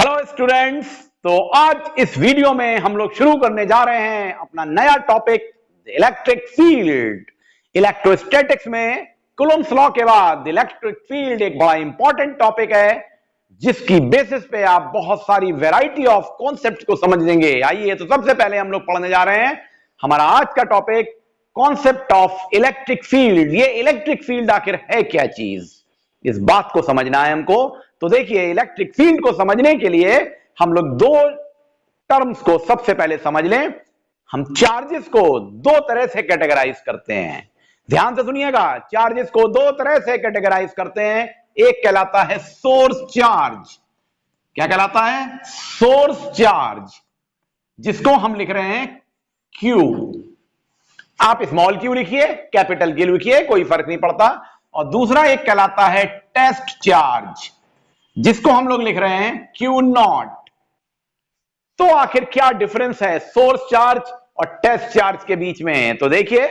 Hello students. तो आज इस वीडियो में हम लोग शुरू करने जा रहे हैं अपना नया टॉपिक इलेक्ट्रिक फील्ड। इलेक्ट्रोस्टैटिक्स में कूलम्ब्स लॉ के बाद इलेक्ट्रिक फील्ड एक बड़ा इंपॉर्टेंट टॉपिक है जिसकी बेसिस पे आप बहुत सारी वैरायटी ऑफ कॉन्सेप्ट्स को समझ लेंगे। आइए तो सबसे पहले हम लोग पढ़ने जा रहे हैं हमारा आज का topic concept of electric field. ये इलेक्ट्रिक फील्ड आखिर है क्या चीज, इस बात को समझना है हमको। तो देखिए, इलेक्ट्रिक फील्ड को समझने के लिए हम लोग दो टर्म्स को सबसे पहले समझ लें। हम चार्जेस को दो तरह से कैटेगराइज करते हैं। ध्यान से सुनिएगा, चार्जेस को दो तरह से कैटेगराइज करते हैं। एक कहलाता है सोर्स चार्ज। क्या कहलाता है? सोर्स चार्ज, जिसको हम लिख रहे हैं क्यू। आप स्मॉल क्यू लिखिए, कैपिटल क्यू लिखिए, कोई फर्क नहीं पड़ता। और दूसरा एक कहलाता है टेस्ट चार्ज, जिसको हम लोग लिख रहे हैं क्यू नॉट। तो आखिर क्या डिफरेंस है सोर्स चार्ज और टेस्ट चार्ज के बीच में? तो देखिए,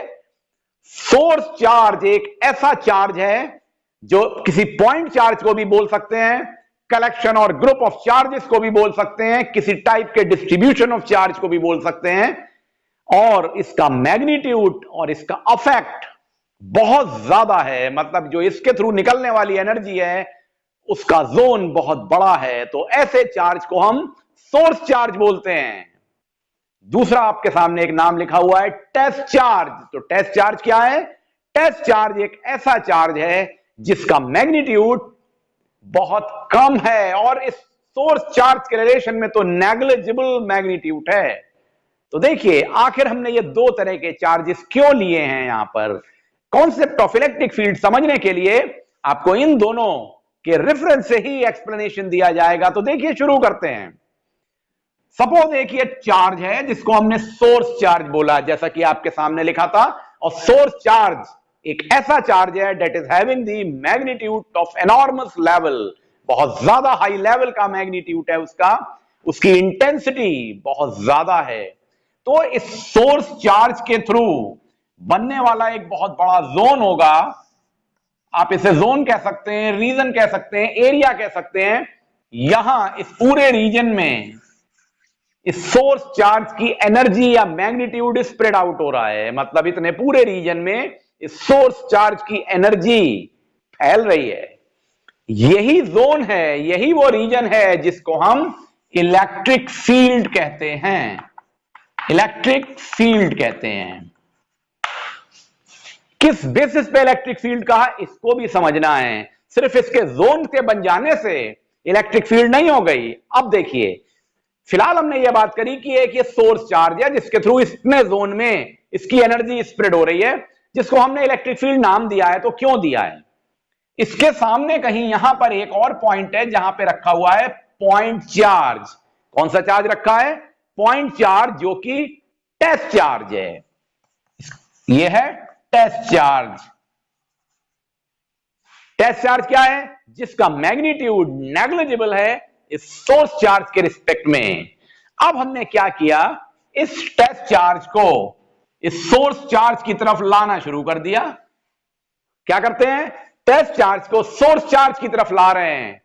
सोर्स चार्ज एक ऐसा चार्ज है जो किसी पॉइंट चार्ज को भी बोल सकते हैं, कलेक्शन और ग्रुप ऑफ चार्जेस को भी बोल सकते हैं, किसी टाइप के डिस्ट्रीब्यूशन ऑफ चार्ज को भी बोल सकते हैं। और इसका मैग्नीट्यूड और इसका अफेक्ट बहुत ज्यादा है, मतलब जो इसके थ्रू निकलने वाली एनर्जी है उसका जोन बहुत बड़ा है। तो ऐसे चार्ज को हम सोर्स चार्ज बोलते हैं। दूसरा आपके सामने एक नाम लिखा हुआ है टेस्ट चार्ज। तो टेस्ट चार्ज क्या है? टेस्ट चार्ज एक ऐसा चार्ज है जिसका मैग्नीट्यूड बहुत कम है और इस सोर्स चार्ज के रिलेशन में तो नेग्लिजिबल मैग्नीट्यूड है। तो देखिए, आखिर हमने ये दो तरह के चार्जेस क्यों लिए हैं? यहां पर कॉन्सेप्ट ऑफ इलेक्ट्रिक फील्ड समझने के लिए आपको इन दोनों के रेफरेंस से ही एक्सप्लेनेशन दिया जाएगा। तो देखिए, शुरू करते हैं। सपोज एक ये चार्ज है जिसको हमने सोर्स चार्ज बोला, जैसा कि आपके सामने लिखा था। और सोर्स चार्ज एक ऐसा चार्ज है that is having the magnitude of enormous level. बहुत ज्यादा हाई लेवल का मैग्नीट्यूड है उसका, उसकी इंटेंसिटी बहुत ज्यादा है। तो इस सोर्स चार्ज के थ्रू बनने वाला एक बहुत बड़ा जोन होगा। आप इसे जोन कह सकते हैं, रीजन कह सकते हैं, एरिया कह सकते हैं। यहां इस पूरे रीजन में इस सोर्स चार्ज की एनर्जी या मैग्नीट्यूड स्प्रेड आउट हो रहा है, मतलब इतने पूरे रीजन में इस सोर्स चार्ज की एनर्जी फैल रही है। यही जोन है, यही वो रीजन है जिसको हम इलेक्ट्रिक फील्ड कहते हैं। इलेक्ट्रिक फील्ड कहते हैं। किस बेसिस पे इलेक्ट्रिक फील्ड कहा, इसको भी समझना है। सिर्फ इसके जोन के बन जाने से इलेक्ट्रिक फील्ड नहीं हो गई। अब देखिए, फिलहाल हमने यह बात करी कि एक ये सोर्स चार्ज है जिसके थ्रू इतने जोन में इसकी एनर्जी स्प्रेड हो रही है, जिसको हमने इलेक्ट्रिक फील्ड नाम दिया है। तो क्यों दिया है? इसके सामने कहीं यहां पर एक और पॉइंट है जहां पे रखा हुआ है पॉइंट चार्ज। कौन सा चार्ज रखा है? पॉइंट चार्ज, जो कि टेस्ट चार्ज है। यह है टेस्ट चार्ज। टेस्ट चार्ज क्या है? जिसका मैग्नीट्यूड नेग्लिजिबल है इस सोर्स चार्ज के रिस्पेक्ट में। अब हमने क्या किया, इस टेस्ट चार्ज को इस सोर्स चार्ज की तरफ लाना शुरू कर दिया। क्या करते हैं? टेस्ट चार्ज को सोर्स चार्ज की तरफ ला रहे हैं।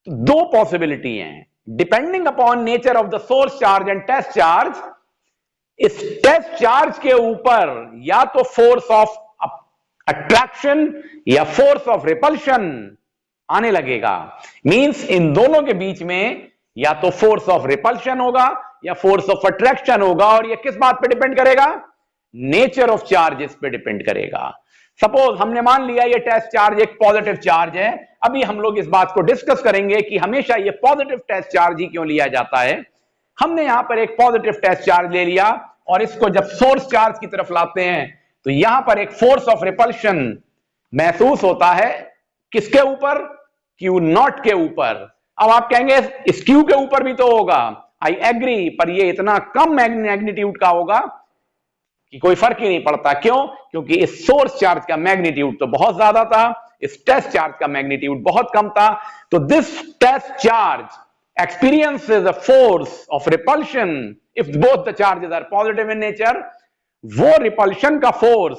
तो दो पॉसिबिलिटी हैं, depending upon nature of the source charge and test charge. इस टेस्ट चार्ज के ऊपर या तो फोर्स ऑफ अट्रैक्शन या फोर्स ऑफ रिपल्शन आने लगेगा। मींस इन दोनों के बीच में या तो फोर्स ऑफ रिपल्शन होगा या फोर्स ऑफ अट्रैक्शन होगा। और यह किस बात पे डिपेंड करेगा? नेचर ऑफ चार्जेस पे डिपेंड करेगा। सपोज हमने मान लिया ये टेस्ट चार्ज एक पॉजिटिव चार्ज है। अभी हम लोग इस बात को डिस्कस करेंगे कि हमेशा ये पॉजिटिव टेस्ट चार्ज ही क्यों लिया जाता है। हमने यहां पर एक पॉजिटिव टेस्ट चार्ज ले लिया और इसको जब सोर्स चार्ज की तरफ लाते हैं तो यहां पर एक फोर्स ऑफ रिपल्शन महसूस होता है। किसके ऊपर? क्यू नॉट के ऊपर। अब आप कहेंगे इस क्यू के ऊपर भी तो होगा। आई एग्री, पर ये इतना कम मैग्नीट्यूड का होगा कि कोई फर्क ही नहीं पड़ता। क्यों? क्योंकि इस सोर्स चार्ज का मैग्नीट्यूड तो बहुत ज्यादा था, इस टेस्ट चार्ज का मैग्नीट्यूड बहुत कम था। तो this test charge experiences a force of repulsion if both the charges are positive in nature। वो रिपल्शन का फोर्स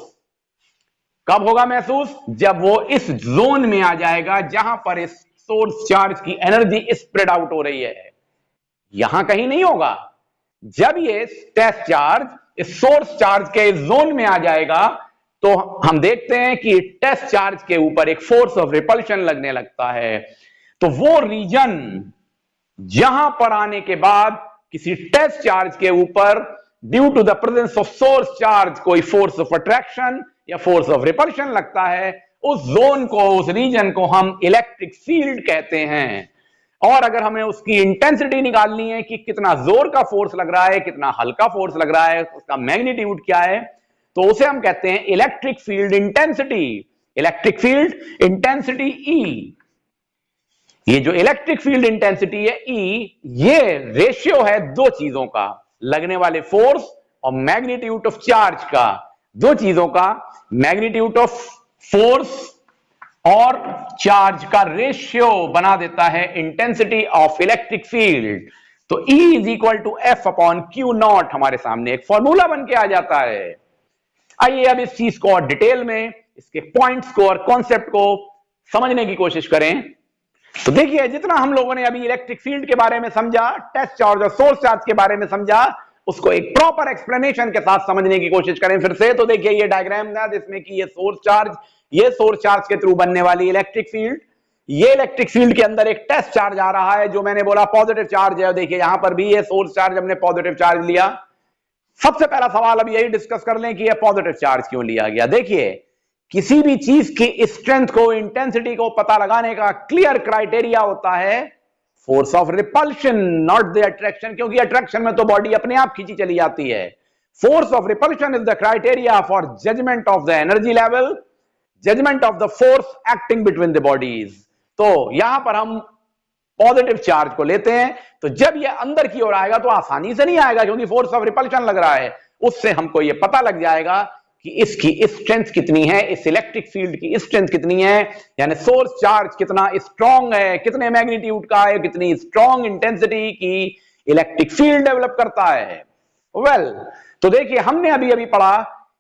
कब होगा महसूस? जब वो इस जोन में आ जाएगा जहां पर इस सोर्स चार्ज की एनर्जी स्प्रेड आउट हो रही है। यहां कहीं नहीं होगा। जब ये टेस्ट चार्ज इस सोर्स चार्ज के जोन में आ जाएगा तो हम देखते हैं कि टेस्ट चार्ज के ऊपर एक फोर्स ऑफ रिपल्शन लगने लगता है। तो वो रीजन जहां पर आने के बाद किसी टेस्ट चार्ज के ऊपर due to the presence of source charge कोई फोर्स ऑफ अट्रैक्शन या फोर्स ऑफ रिपल्शन लगता है, उस जोन को, उस रीजन को हम इलेक्ट्रिक फील्ड कहते हैं। और अगर हमें उसकी इंटेंसिटी निकालनी है कि कितना जोर का फोर्स लग रहा है, कितना हल्का फोर्स लग रहा है, उसका मैग्नीट्यूड क्या है, तो उसे हम कहते हैं electric field intensity. Electric field intensity ई। ये जो इलेक्ट्रिक फील्ड इंटेंसिटी है ई, ये रेशियो है दो चीजों का, लगने वाले फोर्स और मैग्नीट्यूड ऑफ चार्ज का। दो चीजों का, मैग्नीट्यूड ऑफ फोर्स और चार्ज का रेशियो बना देता है इंटेंसिटी ऑफ इलेक्ट्रिक फील्ड। तो E is equal to F upon Q naught हमारे सामने एक फॉर्मूला बन के आ जाता है। आइए अब इस चीज को और डिटेल में, इसके पॉइंट्स को और कॉन्सेप्ट को समझने की कोशिश करें। तो देखिए, जितना हम लोगों ने अभी इलेक्ट्रिक फील्ड के बारे में समझा, टेस्ट चार्ज और सोर्स चार्ज के बारे में समझा, उसको एक प्रॉपर एक्सप्लेनेशन के साथ समझने की कोशिश करें फिर से। तो देखिए ये डायग्राम था जिसमें कि ये सोर्स चार्ज के थ्रू बनने वाली इलेक्ट्रिक फील्ड, ये इलेक्ट्रिक फील्ड के अंदर एक टेस्ट चार्ज आ रहा है जो मैंने बोला पॉजिटिव चार्ज है। देखिए यहां पर भी ये सोर्स चार्ज हमने पॉजिटिव चार्ज लिया। सबसे पहला सवाल अब यही डिस्कस कर लें कि ये पॉजिटिव चार्ज क्यों लिया गया। देखिए, किसी भी चीज की स्ट्रेंथ को, इंटेंसिटी को पता लगाने का क्लियर क्राइटेरिया होता है force of repulsion, not the attraction, क्योंकि अट्रैक्शन में तो बॉडी अपने आप खींची चली जाती है। Force of repulsion is the criteria for judgement of the energy level, judgement of the force acting between the bodies. तो यहां पर हम पॉजिटिव चार्ज को लेते हैं, तो जब ये अंदर की ओर आएगा तो आसानी से नहीं आएगा क्योंकि फोर्स ऑफ रिपल्शन लग रहा है। उससे हमको ये पता लग जाएगा कि इसकी स्ट्रेंथ कितनी है, इस इलेक्ट्रिक फील्ड की स्ट्रेंथ कितनी है, यानी सोर्स चार्ज कितना स्ट्रॉन्ग है, कितने मैग्नीट्यूड का है, कितनी स्ट्रॉन्ग इंटेंसिटी की इलेक्ट्रिक फील्ड डेवलप करता है। वेल, तो देखिए हमने अभी अभी पढ़ा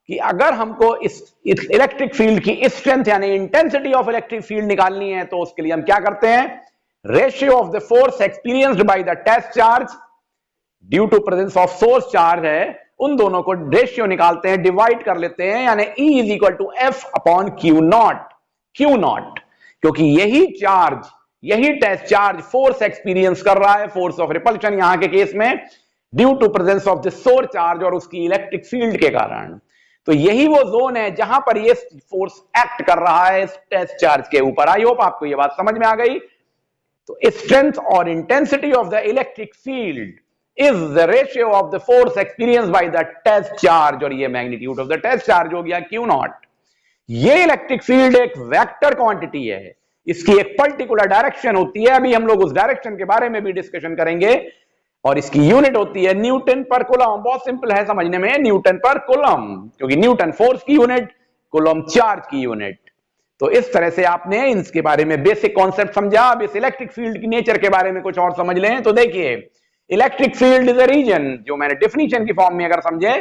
कि अगर हमको इस इलेक्ट्रिक फील्ड की स्ट्रेंथ यानी इंटेंसिटी ऑफ इलेक्ट्रिक फील्ड निकालनी है तो उसके लिए हम क्या करते हैं, ratio of the force experienced by the test charge due to presence of source charge है, उन दोनों को रेशियो निकालते हैं, डिवाइड कर लेते हैं, यानी E is equal to F upon Q naught, क्योंकि यही चार्ज, यही टेस्ट चार्ज फोर्स एक्सपीरियंस कर रहा है, फोर्स ऑफ रिपल्शन यहां के केस में, due to presence of the source charge और उसकी इलेक्ट्रिक फील्ड के कारण। तो यही वो जोन है जहां पर ये फोर्स एक्ट कर रहा है इस टेस्ट चार्ज के ऊपर। आई होप आपको ये बात समझ में आ गई। तो स्ट्रेंथ और intensity of the electric field is the ratio of the force experience by the test charge, और ये magnitude of the test charge हो गया क्यू नॉट। ये इलेक्ट्रिक फील्ड एक वेक्टर क्वांटिटी है, इसकी एक पर्टिकुलर डायरेक्शन होती है, अभी हम लोग उस डायरेक्शन के बारे में भी डिस्कशन करेंगे, और इसकी यूनिट होती है न्यूटन पर कूलम। बहुत सिंपल है समझने में, न्यूटन पर कूलम, क्योंकि न्यूटन फोर्स की यूनिट, कूलम चार्ज की यूनिट। तो इस तरह से आपने इसके बारे में बेसिक कॉन्सेप्ट समझा। अब इस इलेक्ट्रिक फील्ड की नेचर के बारे में कुछ और समझ लें। तो देखिए, electric field is a region, जो मैंने डेफिनेशन की फॉर्म में अगर समझे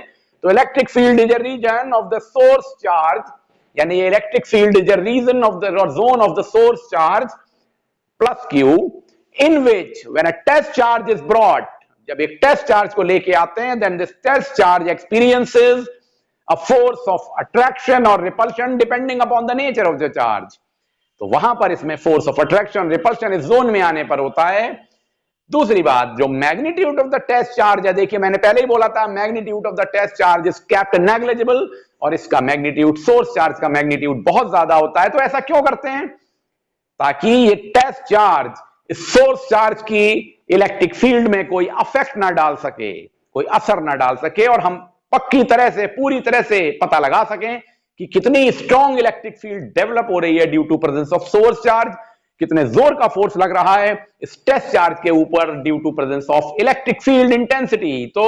तो electric field is a region of the source charge, यानी electric field is a region of the zone of the source charge plus Q, in which when a test charge is brought, जब एक test charge को लेके आते हैं, then this test charge experiences a force of attraction और repulsion depending upon the nature of the charge. तो वहां पर इसमें फोर्स ऑफ अट्रैक्शन, रिपल्शन इस जोन में आने पर होता है। दूसरी बात, जो magnitude of the test charge है, देखिए मैंने पहले ही बोला था magnitude of the test charge is kept negligible, और इसका मैग्नीट्यूड, सोर्स चार्ज का मैग्नीट्यूड बहुत ज्यादा होता है। तो ऐसा क्यों करते हैं, ताकि ये टेस्ट चार्ज इस सोर्स चार्ज की इलेक्ट्रिक फील्ड में कोई अफेक्ट ना डाल सके, कोई असर ना डाल सके, और हम पक्की तरह से, पूरी तरह से पता लगा सकें कि कितनी स्ट्रॉन्ग इलेक्ट्रिक फील्ड डेवलप हो रही है due to presence of source charge, कितने जोर का फोर्स लग रहा है इस टेस्ट चार्ज के ऊपर due to presence of electric field intensity. तो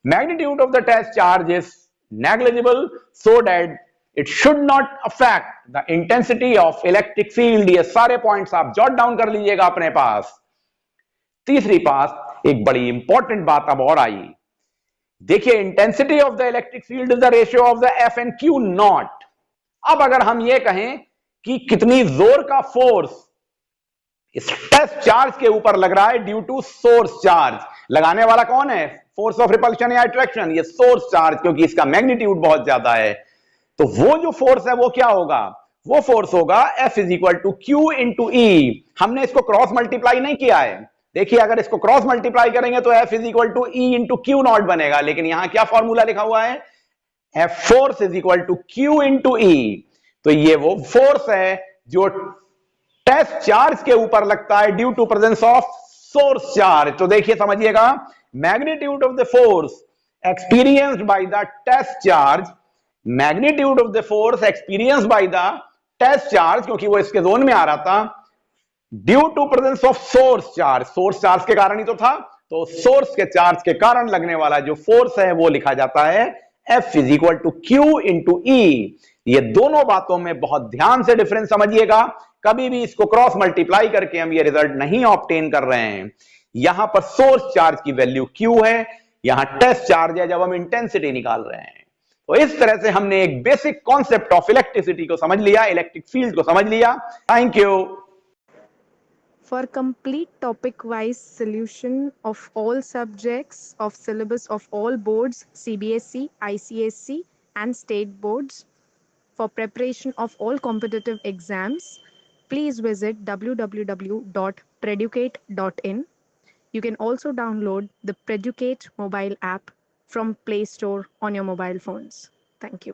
magnitude of the test charge is negligible so that it should not affect the intensity of electric field. ये सारे पॉइंट्स आप जॉट डाउन कर लीजिएगा अपने पास। तीसरी बात, एक बड़ी इंपॉर्टेंट बात अब और आई, देखिए intensity of the electric field is the ratio of the F and Q not. अब अगर हम ये कहें कि कितनी जोर का फोर्स इस टेस्ट चार्ज के ऊपर लग रहा है ड्यू टू सोर्स चार्ज। लगाने वाला कौन है? फोर्स ऑफ रिपल्शन या अट्रैक्शन, ये सोर्स चार्ज, क्योंकि इसका मैग्नीट्यूड बहुत ज्यादा है। तो वो जो फोर्स है वो क्या होगा? वो फोर्स होगा F is equal to Q into E. हमने इसको क्रॉस मल्टीप्लाई नहीं किया है। देखिए अगर इसको क्रॉस मल्टीप्लाई करेंगे तो F is equal to E into Q not बनेगा, लेकिन यहां क्या फॉर्मूला लिखा हुआ है? F force is equal to Q into E. तो ये वो फोर्स है जो टेस्ट चार्ज के ऊपर लगता है due to presence of source charge. तो देखिए समझिएगा, magnitude of the force experienced by the test charge, magnitude of the force experienced by the test charge, क्योंकि वो इसके जोन में आ रहा था, due to presence of source charge, source charge के कारण ही तो था, तो सोर्स के चार्ज के कारण लगने वाला जो फोर्स है वो लिखा जाता है F is equal to Q into E. ये दोनों बातों में बहुत ध्यान से डिफरेंस समझिएगा, कभी भी इसको क्रॉस मल्टीप्लाई करके हम ये रिजल्ट नहीं ऑब्टेन कर रहे हैं। यहां पर सोर्स चार्ज की वैल्यू Q है, यहां टेस्ट चार्ज है जब हम इंटेंसिटी निकाल रहे हैं। तो इस तरह से हमने एक बेसिक कॉन्सेप्ट ऑफ इलेक्ट्रिसिटी को समझ लिया, इलेक्ट्रिक फील्ड को समझ लिया। Thank you. For complete topic-wise solution of all subjects of syllabus of all boards, CBSE, ICSE, and state boards, for preparation of all competitive exams, please visit www.preducate.in. You can also download the Preducate mobile app from Play Store on your mobile phones. Thank you.